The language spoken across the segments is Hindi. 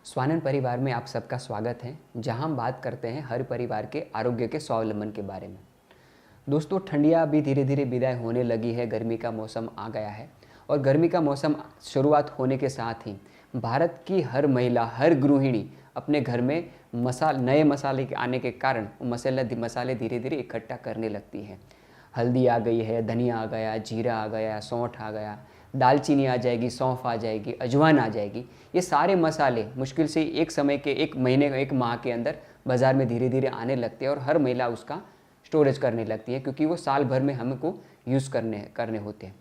स्वानंद परिवार में आप सबका स्वागत है, जहां हम बात करते हैं हर परिवार के आरोग्य के स्वावलंबन के बारे में। दोस्तों, ठंडियाँ अभी धीरे धीरे विदाई होने लगी है, गर्मी का मौसम आ गया है और गर्मी का मौसम शुरुआत होने के साथ ही भारत की हर महिला, हर गृहिणी अपने घर में नए मसाले के आने के कारण मसाले धीरे धीरे इकट्ठा करने लगती है। हल्दी आ गई है, धनिया आ गया, जीरा आ गया, सौंठ आ गया, दालचीनी आ जाएगी, सौंफ आ जाएगी, अजवाइन आ जाएगी। ये सारे मसाले मुश्किल से एक महीने एक माह के अंदर बाज़ार में धीरे धीरे आने लगते हैं और हर महिला उसका स्टोरेज करने लगती है, क्योंकि वो साल भर में हमको यूज़ करने होते हैं।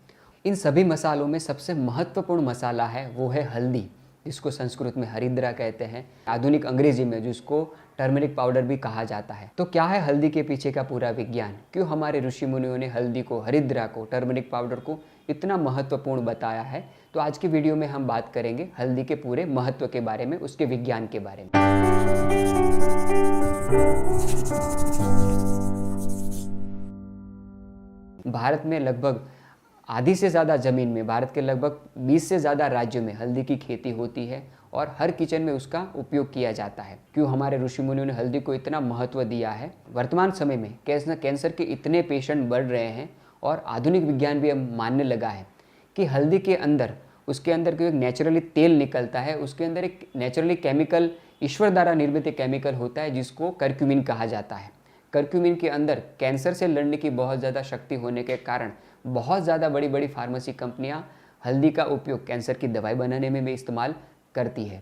इन सभी मसालों में सबसे महत्वपूर्ण मसाला है वो है हल्दी, जिसको संस्कृत में हरिद्रा कहते हैं, आधुनिक अंग्रेजी में जिसको टर्मरिक पाउडर भी कहा जाता है। तो क्या है हल्दी के पीछे का पूरा विज्ञान? क्यों हमारे ऋषि मुनियों ने हल्दी को, हरिद्रा को, टर्मरिक पाउडर को इतना महत्वपूर्ण बताया है? तो आज की वीडियो में हम बात करेंगे हल्दी के पूरे महत्व के बारे में, उसके विज्ञान के बारे में। भारत में लगभग आधी से ज़्यादा ज़मीन में, भारत के लगभग 20 से ज़्यादा राज्यों में हल्दी की खेती होती है और हर किचन में उसका उपयोग किया जाता है। क्यों हमारे ऋषि मुनियों ने हल्दी को इतना महत्व दिया है? वर्तमान समय में कैंसर के इतने पेशेंट बढ़ रहे हैं और आधुनिक विज्ञान भी अब मानने लगा है कि हल्दी के अंदर, उसके अंदर जो एक नेचुरली तेल निकलता है, उसके अंदर एक नेचुरली केमिकल, ईश्वर द्वारा निर्मित एक केमिकल होता है जिसको कर्क्यूमिन कहा जाता है। कर्क्यूमिन के अंदर कैंसर से लड़ने की बहुत ज़्यादा शक्ति होने के कारण बहुत ज़्यादा बड़ी बड़ी फार्मेसी कंपनियां हल्दी का उपयोग कैंसर की दवाई बनाने में भी इस्तेमाल करती है।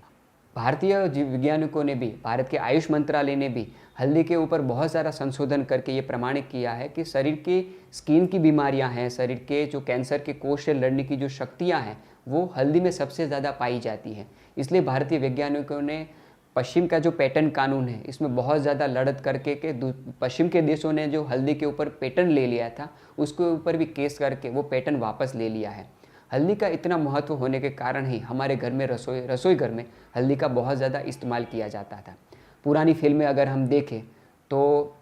भारतीय वैज्ञानिकों ने भी, भारत के आयुष मंत्रालय ने भी हल्दी के ऊपर बहुत सारा संशोधन करके ये प्रमाणित किया है कि शरीर की स्किन की बीमारियां हैं, शरीर के जो कैंसर के कोष से लड़ने की जो शक्तियां हैं, वो हल्दी में सबसे ज़्यादा पाई जाती हैं। इसलिए भारतीय वैज्ञानिकों ने पश्चिम का जो पेटेंट कानून है, इसमें बहुत ज़्यादा लड़त करके पश्चिम के देशों ने जो हल्दी के ऊपर पेटेंट ले लिया था, उसके ऊपर भी केस करके वो पेटेंट वापस ले लिया है। हल्दी का इतना महत्व होने के कारण ही हमारे घर में रसोई घर में हल्दी का बहुत ज़्यादा इस्तेमाल किया जाता था। पुरानी फिल्में अगर हम देखें तो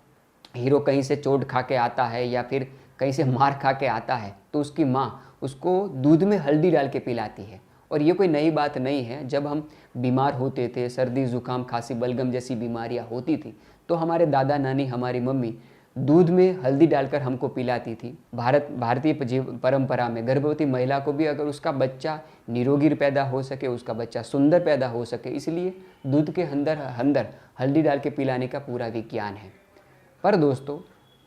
हीरो कहीं से चोट खा के आता है या फिर कहीं से मार खा के आता है तो उसकी माँ उसको दूध में हल्दी डाल के पिलाती है। और ये कोई नई बात नहीं है। जब हम बीमार होते थे, सर्दी, जुकाम, खांसी, बलगम जैसी बीमारियाँ होती थी, तो हमारे दादा नानी, हमारी मम्मी दूध में हल्दी डालकर हमको पिलाती थी। भारतीय परंपरा में गर्भवती महिला को भी अगर उसका बच्चा निरोगी पैदा हो सके, उसका बच्चा सुंदर पैदा हो सके, इसलिए दूध के अंदर हल्दी डाल के पिलाने का पूरा विज्ञान है। पर दोस्तों,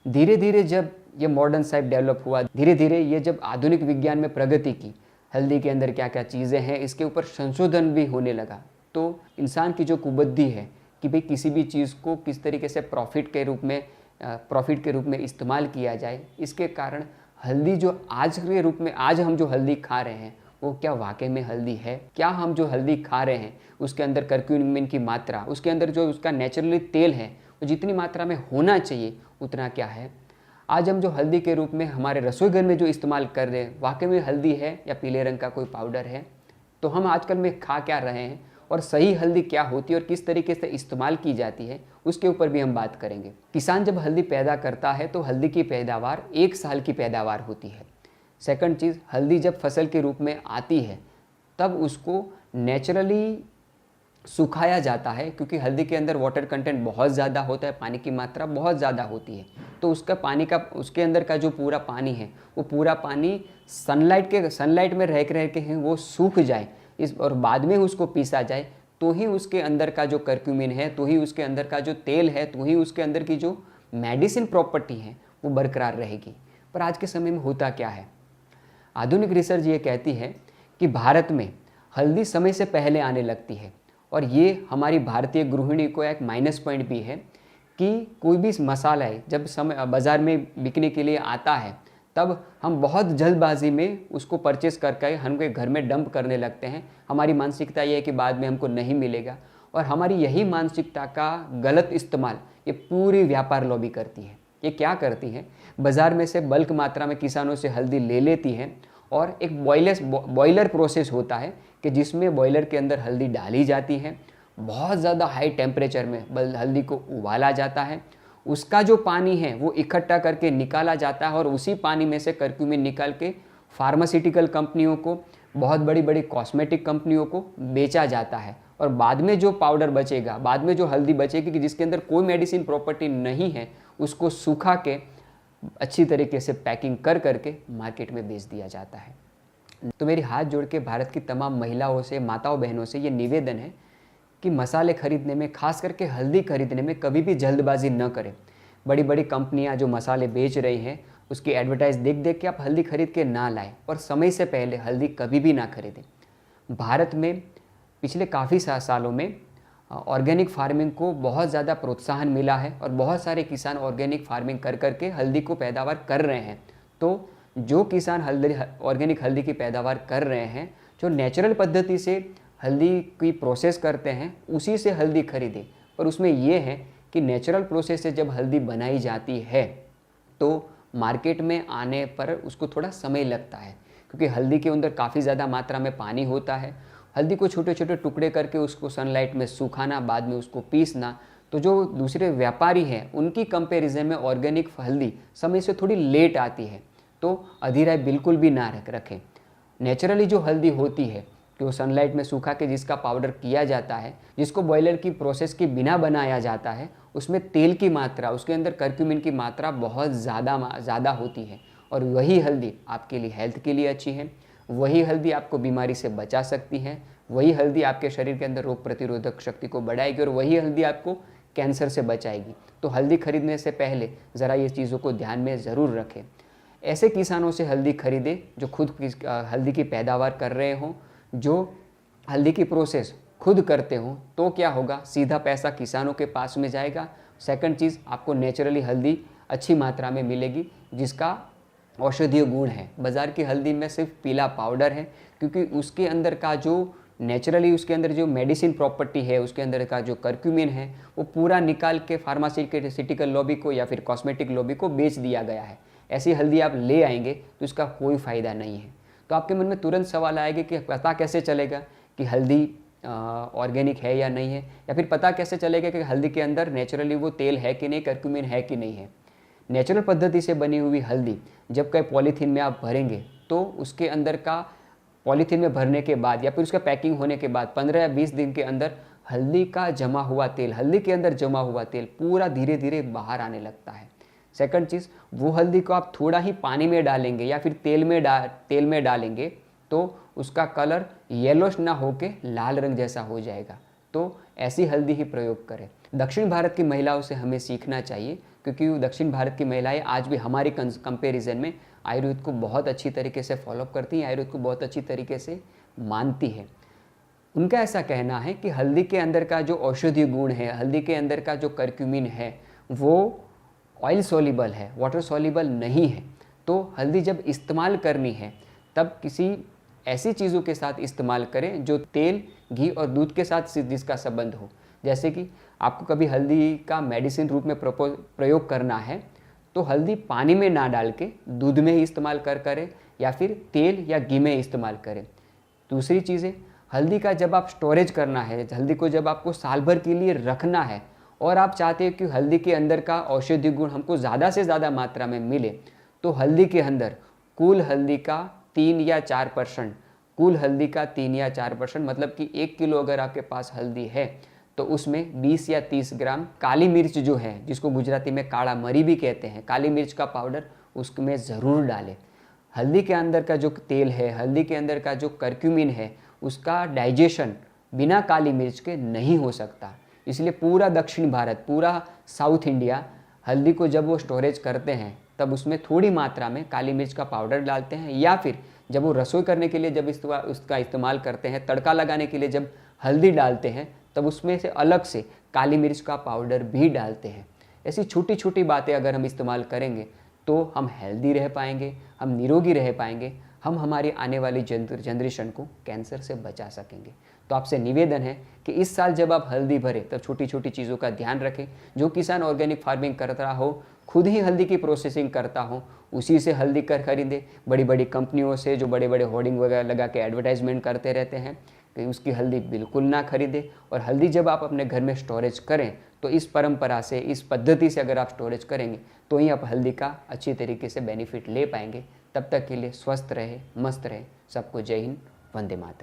धीरे धीरे जब ये मॉडर्न साइंस डेवलप हुआ, धीरे धीरे ये जब आधुनिक विज्ञान में प्रगति की, हल्दी के अंदर क्या क्या चीज़ें हैं इसके ऊपर संशोधन भी होने लगा, तो इंसान की जो कुबुद्धि है कि भाई किसी भी चीज़ को किस तरीके से प्रॉफिट के रूप में इस्तेमाल किया जाए, इसके कारण हल्दी जो आज हम जो हल्दी खा रहे हैं वो क्या वाकई में हल्दी है? क्या हम जो हल्दी खा रहे हैं उसके अंदर कर्क्यूमिन की मात्रा, उसके अंदर जो उसका नेचुरली तेल है, वो जितनी मात्रा में होना चाहिए उतना क्या है? आज हम जो हल्दी के रूप में हमारे रसोई घर में जो इस्तेमाल कर रहे हैं, वाकई में हल्दी है या पीले रंग का कोई पाउडर है? तो हम आजकल में खा क्या रहे हैं और सही हल्दी क्या होती है और किस तरीके से इस्तेमाल की जाती है, उसके ऊपर भी हम बात करेंगे। किसान जब हल्दी पैदा करता है तो हल्दी की पैदावार 1 साल की पैदावार होती है। सेकंड चीज़, हल्दी जब फसल के रूप में आती है तब उसको नेचुरली सुखाया जाता है, क्योंकि हल्दी के अंदर वाटर कंटेंट बहुत ज़्यादा होता है, पानी की मात्रा बहुत ज़्यादा होती है। तो उसके अंदर का जो पूरा पानी है, वो पूरा पानी सनलाइट में रह के वो सूख जाए और बाद में उसको पीसा जाए, तो ही उसके अंदर का जो कर्क्यूमिन है, तो ही उसके अंदर का जो तेल है, तो ही उसके अंदर की जो मेडिसिन प्रॉपर्टी है वो बरकरार रहेगी। पर आज के समय में होता क्या है? आधुनिक रिसर्च ये कहती है कि भारत में हल्दी समय से पहले आने लगती है और ये हमारी भारतीय गृहिणी को एक माइनस पॉइंट भी है कि कोई भी मसाला है जब बाज़ार में बिकने के लिए आता है, तब हम बहुत जल्दबाजी में उसको परचेस करके हमके घर में डंप करने लगते हैं। हमारी मानसिकता ये है कि बाद में हमको नहीं मिलेगा, और हमारी यही मानसिकता का गलत इस्तेमाल ये पूरी व्यापार लॉबी करती है। ये क्या करती है? बाज़ार में से बल्क मात्रा में किसानों से हल्दी ले लेती है और एक बॉयलर प्रोसेस होता है कि जिसमें बॉयलर के अंदर हल्दी डाली जाती है, बहुत ज़्यादा हाई टेम्परेचर में हल्दी को उबाला जाता है, उसका जो पानी है वो इकट्ठा करके निकाला जाता है और उसी पानी में से कर्क्यूमिन निकाल के फार्मास्यूटिकल कंपनियों को, बहुत बड़ी बड़ी कॉस्मेटिक कंपनियों को बेचा जाता है और बाद में जो पाउडर बचेगा, बाद में जो हल्दी बचेगी कि जिसके अंदर कोई मेडिसिन प्रॉपर्टी नहीं है, उसको सुखा के अच्छी तरीके से पैकिंग कर करके मार्केट में बेच दिया जाता है। तो मेरी हाथ जोड़ के भारत की तमाम महिलाओं से, माताओं बहनों से ये निवेदन है कि मसाले खरीदने में, खास करके हल्दी खरीदने में कभी भी जल्दबाजी न करें। बड़ी बड़ी कंपनियां जो मसाले बेच रही हैं उसकी एडवर्टाइज देख देख के आप हल्दी खरीद के ना लाएं और समय से पहले हल्दी कभी भी ना खरीदें। भारत में पिछले काफ़ी सालों में ऑर्गेनिक फार्मिंग को बहुत ज़्यादा प्रोत्साहन मिला है और बहुत सारे किसान ऑर्गेनिक फार्मिंग कर करके हल्दी को पैदावार कर रहे हैं। तो जो किसान ऑर्गेनिक हल्दी की पैदावार कर रहे हैं, जो नेचुरल पद्धति से हल्दी की प्रोसेस करते हैं, उसी से हल्दी खरीदें। पर उसमें ये है कि नेचुरल प्रोसेस से जब हल्दी बनाई जाती है तो मार्केट में आने पर उसको थोड़ा समय लगता है, क्योंकि हल्दी के अंदर काफ़ी ज़्यादा मात्रा में पानी होता है। हल्दी को छोटे छोटे टुकड़े करके उसको सनलाइट में सुखाना, बाद में उसको पीसना, तो जो दूसरे व्यापारी हैं उनकी कंपैरिजन में ऑर्गेनिक हल्दी समय से थोड़ी लेट आती है। तो अधीराय बिल्कुल भी ना रखें। नेचुरली जो हल्दी होती है कि वो सनलाइट में सूखा के जिसका पाउडर किया जाता है, जिसको बॉयलर की प्रोसेस के बिना बनाया जाता है, उसमें तेल की मात्रा, उसके अंदर कर्क्यूमिन की मात्रा बहुत ज़्यादा होती है और वही हल्दी आपके लिए, हेल्थ के लिए अच्छी है। वही हल्दी आपको बीमारी से बचा सकती है। वही हल्दी आपके शरीर के अंदर रोग प्रतिरोधक शक्ति को बढ़ाएगी और वही हल्दी आपको कैंसर से बचाएगी। तो हल्दी खरीदने से पहले ज़रा ये चीज़ों को ध्यान में ज़रूर रखें। ऐसे किसानों से हल्दी खरीदें जो खुद हल्दी की पैदावार कर रहे हों, जो हल्दी की प्रोसेस खुद करते हों। तो क्या होगा, सीधा पैसा किसानों के पास में जाएगा। सेकंड चीज़, आपको नेचुरली हल्दी अच्छी मात्रा में मिलेगी जिसका औषधीय गुण है। बाज़ार की हल्दी में सिर्फ पीला पाउडर है, क्योंकि उसके अंदर का जो नेचुरली उसके अंदर जो मेडिसिन प्रॉपर्टी है, उसके अंदर का जो कर्क्यूमिन है, वो पूरा निकाल के फार्मास्यूटिकल लॉबी को या फिर कॉस्मेटिक लॉबी को बेच दिया गया है। ऐसी हल्दी आप ले आएंगे तो इसका कोई फ़ायदा नहीं है। तो आपके मन में तुरंत सवाल आएगा कि पता कैसे चलेगा कि हल्दी ऑर्गेनिक है या नहीं है, या फिर पता कैसे चलेगा कि हल्दी के अंदर नेचुरली वो तेल है कि नहीं, कर्क्यूमिन है कि नहीं है। नेचुरल पद्धति से बनी हुई हल्दी जब कहीं पॉलीथीन में आप भरेंगे तो उसके अंदर का पॉलीथीन में भरने के बाद या फिर उसका पैकिंग होने के बाद 15 या 20 दिन के अंदर हल्दी का जमा हुआ तेल, हल्दी के अंदर जमा हुआ तेल पूरा धीरे धीरे बाहर आने लगता है। सेकंड चीज़, वो हल्दी को आप थोड़ा ही पानी में डालेंगे या फिर तेल में डालेंगे तो उसका कलर येलोश ना होके लाल रंग जैसा हो जाएगा। तो ऐसी हल्दी ही प्रयोग करें। दक्षिण भारत की महिलाओं से हमें सीखना चाहिए, क्योंकि दक्षिण भारत की महिलाएं आज भी हमारी कंपैरिजन में आयुर्वेद को बहुत अच्छी तरीके से फॉलोअप करती हैं, आयुर्वेद को बहुत अच्छी तरीके से मानती है। उनका ऐसा कहना है कि हल्दी के अंदर का जो औषधीय गुण है, हल्दी के अंदर का जो कर्क्यूमिन है, वो ऑयल सॉल्युबल है, वाटर सॉल्युबल नहीं है। तो हल्दी जब इस्तेमाल करनी है तब किसी ऐसी चीज़ों के साथ इस्तेमाल करें जो तेल, घी और दूध के साथ जिसका संबंध हो। जैसे कि आपको कभी हल्दी का मेडिसिन रूप में प्रयोग करना है तो हल्दी पानी में ना डाल के दूध में ही इस्तेमाल करें या फिर तेल या घी में इस्तेमाल करें। दूसरी चीज़ें, हल्दी का जब आप स्टोरेज करना है, हल्दी को जब आपको साल भर के लिए रखना है और आप चाहते हैं कि हल्दी के अंदर का औषधीय गुण हमको ज़्यादा से ज़्यादा मात्रा में मिले, तो हल्दी के अंदर कुल हल्दी का 3 या 4%, कुल हल्दी का 3 या 4%, मतलब कि 1 किलो अगर आपके पास हल्दी है तो उसमें 20 या 30 ग्राम काली मिर्च जो है, जिसको गुजराती में काला मरी भी कहते हैं, काली मिर्च का पाउडर उसमें ज़रूर डालें। हल्दी के अंदर का जो तेल है, हल्दी के अंदर का जो कर्क्यूमिन है, उसका डाइजेशन बिना काली मिर्च के नहीं हो सकता। इसलिए पूरा दक्षिण भारत, पूरा साउथ इंडिया हल्दी को जब वो स्टोरेज करते हैं तब उसमें थोड़ी मात्रा में काली मिर्च का पाउडर डालते हैं, या फिर जब वो रसोई करने के लिए जब उसका इस्तेमाल करते हैं, तड़का लगाने के लिए जब हल्दी डालते हैं तब उसमें से अलग से काली मिर्च का पाउडर भी डालते हैं। ऐसी छोटी छोटी बातें अगर हम इस्तेमाल करेंगे तो हम हेल्दी रह पाएंगे, हम निरोगी रह पाएंगे, हम हमारी आने वाली जनरेशन को कैंसर से बचा सकेंगे। तो आपसे निवेदन है कि इस साल जब आप हल्दी भरें तब छोटी छोटी चीज़ों का ध्यान रखें। जो किसान ऑर्गेनिक फार्मिंग करता हो, खुद ही हल्दी की प्रोसेसिंग करता हो, उसी से हल्दी खरीदे। बड़ी बड़ी कंपनियों से जो बड़े बड़े होर्डिंग वगैरह लगा के एडवर्टाइजमेंट करते रहते हैं कि उसकी हल्दी बिल्कुल ना खरीदे। और हल्दी जब आप अपने घर में स्टोरेज करें तो इस परंपरा से, इस पद्धति से अगर आप स्टोरेज करेंगे तो ही आप हल्दी का अच्छी तरीके से बेनिफिट ले पाएंगे। तब तक के लिए स्वस्थ रहे, मस्त रहे। सबको जय हिंद, वंदे मातरम।